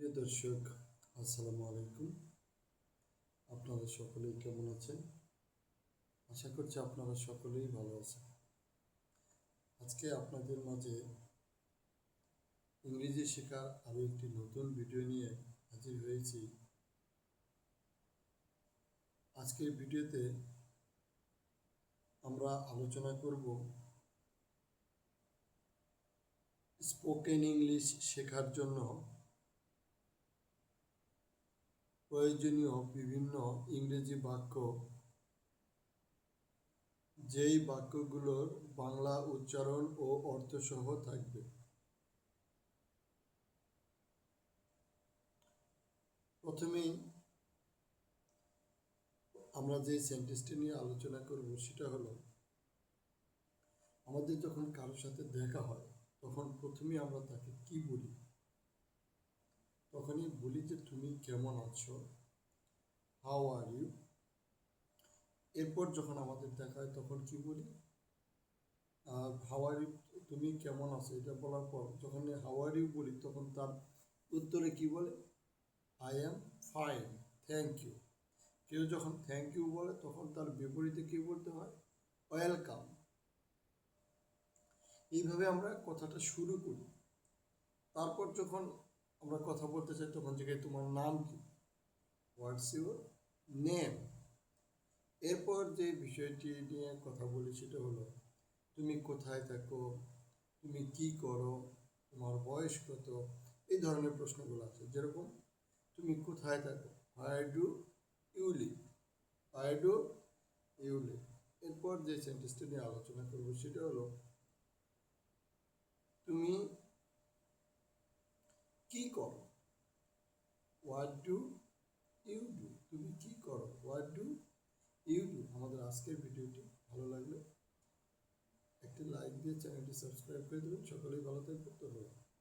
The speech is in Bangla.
প্রিয় দর্শক, আসসালামু আলাইকুম। আপনারা সকলেই কেমন আছেন? আশা করছি আপনারা সকলেই ভালো আছেন। আজকে আপনাদের মাঝে ইংরেজি শেখার আরও একটি নতুন ভিডিও নিয়ে হাজির হয়েছি। আজকের ভিডিওতে আমরা আলোচনা করব স্পোকেন ইংলিশ শেখার জন্য প্রয়োজনীয় বিভিন্ন ইংরেজি বাক্য, যেই বাক্যগুলোর বাংলা উচ্চারণ ও অর্থসহ থাকবে। প্রথমেই আমরা যে সেন্টেন্সটি নিয়ে আলোচনা করব সেটা হলো, আমাদের যখন কারোর সাথে দেখা হয় তখন প্রথমেই আমরা তাকে কি বলি? তখনই বলি যে তুমি কেমন আছো, হাউ আর ইউ। এরপর যখন আমাদের দেখা হয় তখন কি বলি? হাউ আর ইউ, তুমি কেমন আছো, এটা বলার পর যখন হাউ আর ইউ বলি তখন তার উত্তরে কি বলে? I am fine, thank you. কেউ যখন থ্যাংক ইউ বলে তখন তার বিপরীতে কি বলতে হয়? ওয়েলকাম। এইভাবে আমরা কথাটা শুরু করি। তারপর যখন আমরা কথা বলতে চাই তখন জায়গায় তোমার নাম কি, হোয়াটস ইউর নেম। এরপর যে বিষয়টি নিয়ে কথা বলি সেটা হলো, তুমি কোথায় থাকো, তুমি কি করো, তোমার বয়স কত, এই ধরনের প্রশ্নগুলো আছে। যেরকম তুমি কোথায় থাকো, where do you live, where do you live. এরপর যে সেন্টেন্সটি নিয়ে আলোচনা করবো সেটা হলো, তুমি কি করো, হোয়াট ডু ইউ ডু। তুমি কি করো, হোয়াট ডু ইউ ডু। আমাদের আজকের ভিডিওটি ভালো লাগলে একটি লাইক দিয়ে চ্যানেলটি সাবস্ক্রাইব করে দেবেন। সকলেই ভালো থাকবেন। ধন্যবাদ।